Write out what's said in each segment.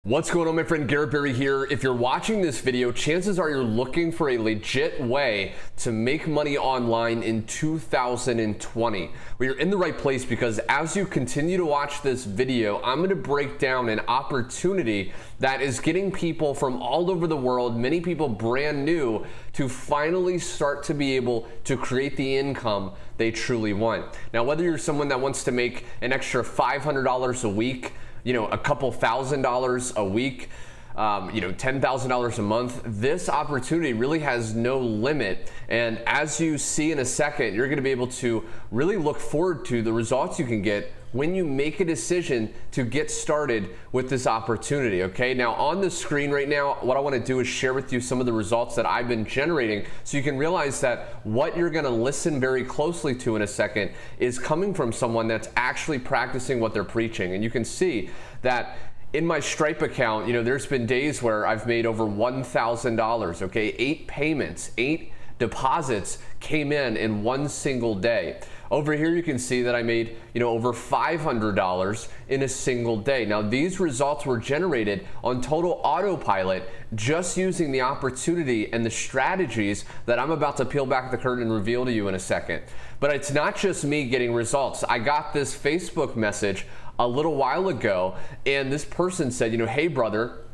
What's going on, my friend? Garrett here. If you're watching this video, chances are you're looking for a legit way to make money online in 2020. Well, you're in the right place, because as you continue to watch this video, I'm going to break down an opportunity that is getting people from all over the world, many people brand new, to finally start to be able to create the income they truly want. Now, whether you're someone that wants to make an extra $500 a week, a couple $1,000s a week, $10,000 a month, this opportunity really has no limit. And as you see in a second, you're going to be able to really look forward to the results you can get when you make a decision to get started with this opportunity. Okay, now on the screen right now, what I want to do is share with you some of the results that I've been generating, so you can realize that what you're going to listen very closely to in a second is coming from someone that's actually practicing what they're preaching. And you can see that in my Stripe account, there's been days where I've made over $1,000, okay? 8 payments, 8 deposits came in one single day. Over here, you can see that I made, over $500 in a single day. Now, these results were generated on total autopilot, just using the opportunity and the strategies that I'm about to peel back the curtain and reveal to you in a second. But it's not just me getting results. I got this Facebook message a little while ago, and this person said, hey brother,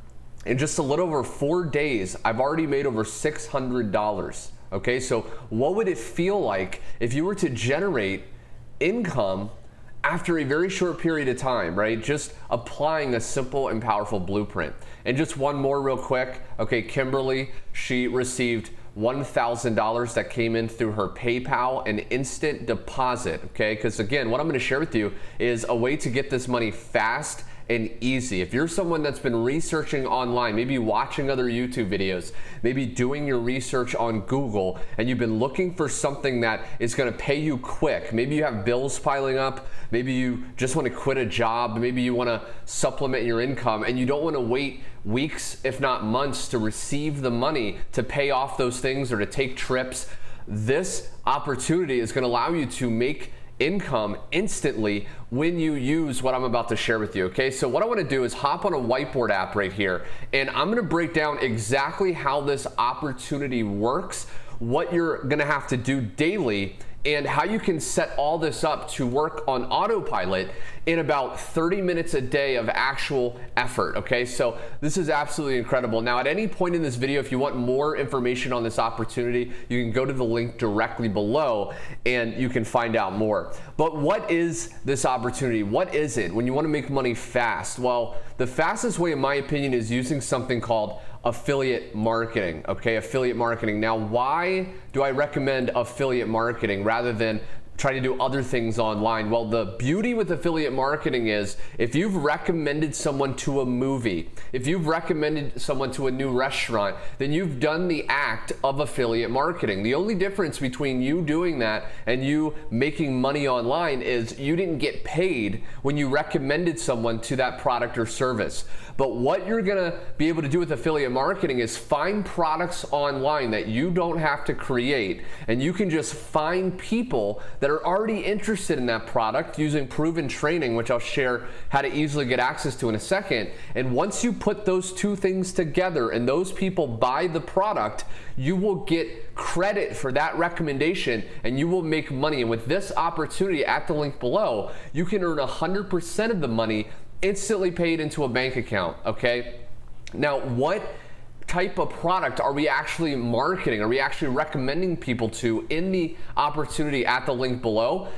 in just a little over 4 days, I've already made over $600. Okay, so what would it feel like if you were to generate income after a very short period of time, right? Just applying a simple and powerful blueprint. And just one more real quick. Okay, Kimberly, she received $1,000 that came in through her PayPal, an instant deposit, okay? Because again, what I'm gonna share with you is a way to get this money fast and easy. If you're someone that's been researching online, maybe watching other YouTube videos, maybe doing your research on Google, and you've been looking for something that is gonna pay you quick, maybe you have bills piling up, maybe you just wanna quit a job, maybe you wanna supplement your income, and you don't wanna wait weeks, if not months, to receive the money to pay off those things or to take trips, this opportunity is gonna allow you to make income instantly when you use what I'm about to share with you. Okay, so what I want to do is hop on a whiteboard app right here, and I'm going to break down exactly how this opportunity works, what you're going to have to do daily, and how you can set all this up to work on autopilot in about 30 minutes a day of actual effort. Okay, so this is absolutely incredible. Now, at any point in this video, if you want more information on this opportunity, you can go to the link directly below and you can find out more. But what is this opportunity? What is it when you want to make money fast? Well, the fastest way, in my opinion, is using something called affiliate marketing. Okay, affiliate marketing. Now, why do I recommend affiliate marketing rather than try to do other things online? Well, the beauty with affiliate marketing is if you've recommended someone to a movie, if you've recommended someone to a new restaurant, then you've done the act of affiliate marketing. The only difference between you doing that and you making money online is you didn't get paid when you recommended someone to that product or service. But what you're gonna be able to do with affiliate marketing is find products online that you don't have to create, and you can just find people that are already interested in that product using proven training, which I'll share how to easily get access to in a second. And once you put those two things together and those people buy the product, you will get credit for that recommendation and you will make money. And with this opportunity at the link below, you can earn 100% of the money instantly paid into a bank account. Okay, now what type of product are we actually marketing? Are we actually recommending people to in the opportunity at the link below?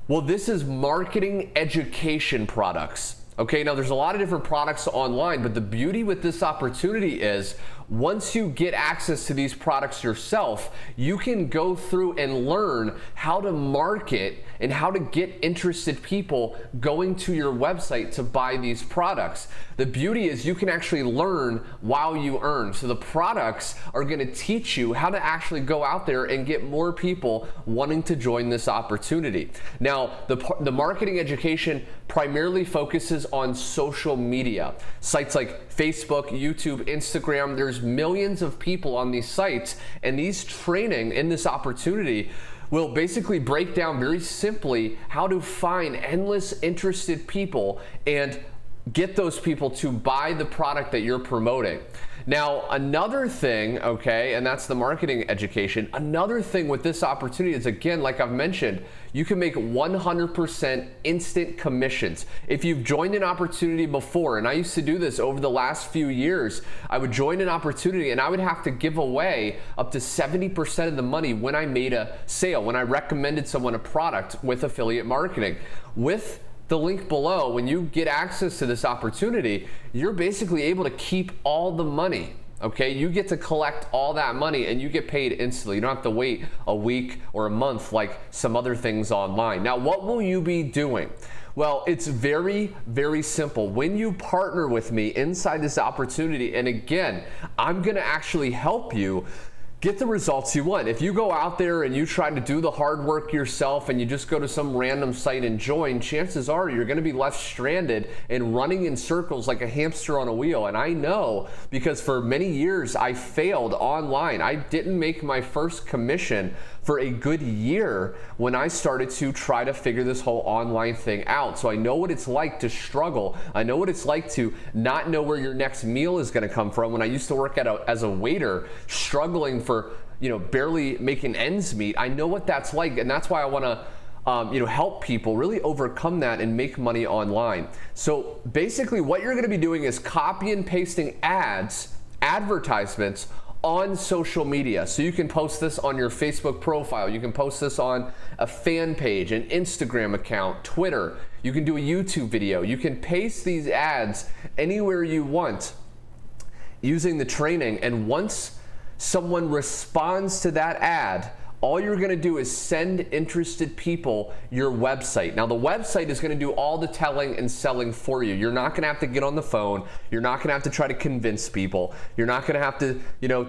Well, this is marketing education products. Okay, now there's a lot of different products online, but the beauty with this opportunity is once you get access to these products yourself, you can go through and learn how to market and how to get interested people going to your website to buy these products. The beauty is you can actually learn while you earn. So the products are going to teach you how to actually go out there and get more people wanting to join this opportunity. Now, the marketing education primarily focuses on social media. Sites like Facebook, YouTube, Instagram, there's millions of people on these sites, and these training in this opportunity will basically break down very simply how to find endless interested people and get those people to buy the product that you're promoting. Now, another thing, okay, and that's the marketing education. Another thing with this opportunity is, again, like I've mentioned, you can make 100% instant commissions. If you've joined an opportunity before, and I used to do this over the last few years, I would join an opportunity and I would have to give away up to 70% of the money when I made a sale, when I recommended someone a product with affiliate marketing. With the link below, when you get access to this opportunity, you're basically able to keep all the money. Okay, you get to collect all that money and you get paid instantly. You don't have to wait a week or a month like some other things online. Now, what will you be doing? Well, it's very, very simple. When you partner with me inside this opportunity, and again, I'm gonna actually help you get the results you want. If you go out there and you try to do the hard work yourself and you just go to some random site and join, chances are you're going to be left stranded and running in circles like a hamster on a wheel. And I know, because for many years I failed online. I didn't make my first commission for a good year when I started to try to figure this whole online thing out. So I know what it's like to struggle. I know what it's like to not know where your next meal is going to come from. When I used to work as a waiter, struggling for barely making ends meet, I know what that's like, and that's why I want to help people really overcome that and make money online. So basically, what you're going to be doing is copy and pasting advertisements on social media. So you can post this on your Facebook profile, you can post this on a fan page, an Instagram account, Twitter, you can do a YouTube video, you can paste these ads anywhere you want using the training. And once someone responds to that ad, all you're going to do is send interested people your website. Now, the website is going to do all the telling and selling for you. You're not going to have to get on the phone. You're not going to have to try to convince people. You're not going to have to,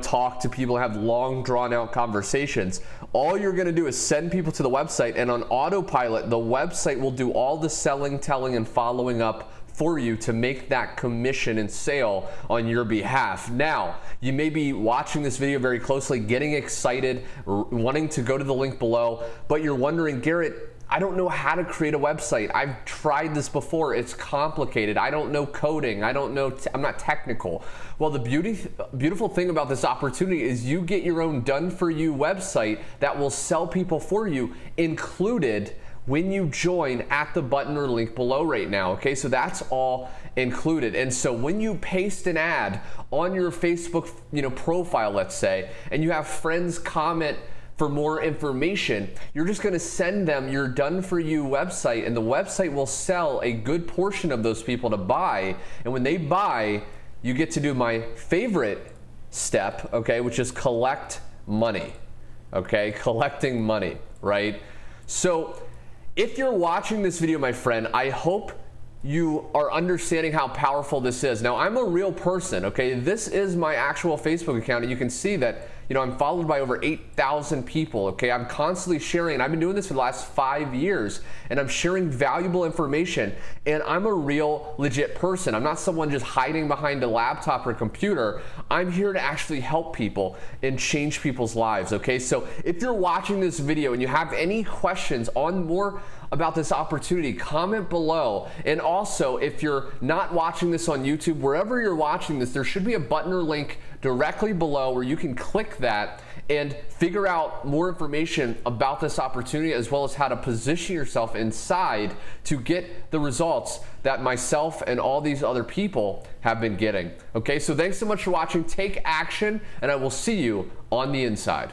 talk to people, have long, drawn-out conversations. All you're going to do is send people to the website, and on autopilot, the website will do all the selling, telling, and following up for you to make that commission and sale on your behalf. Now, you may be watching this video very closely, getting excited, wanting to go to the link below, but you're wondering, Garrett, I don't know how to create a website. I've tried this before. It's complicated. I don't know coding. I don't know, I'm not technical. Well, the beautiful thing about this opportunity is you get your own done-for-you website that will sell people for you, included when you join at the button or link below right now. Okay, so that's all included. And so when you paste an ad on your Facebook profile, let's say, and you have friends comment for more information, you're just going to send them your done for you website, and the website will sell a good portion of those people to buy. And when they buy, you get to do my favorite step, okay, which is collect money. Okay, collecting money, right? So if you're watching this video, my friend, I hope you are understanding how powerful this is. Now, I'm a real person, okay? This is my actual Facebook account, and you can see that, I'm followed by over 8,000 people, okay? I'm constantly sharing, and I've been doing this for the last 5 years, and I'm sharing valuable information, and I'm a real, legit person. I'm not someone just hiding behind a laptop or computer. I'm here to actually help people and change people's lives, okay? So if you're watching this video and you have any questions on more about this opportunity, comment below. And also, if you're not watching this on YouTube, wherever you're watching this, there should be a button or link directly below where you can click that and figure out more information about this opportunity, as well as how to position yourself inside to get the results that myself and all these other people have been getting. Okay, so thanks so much for watching. Take action, and I will see you on the inside.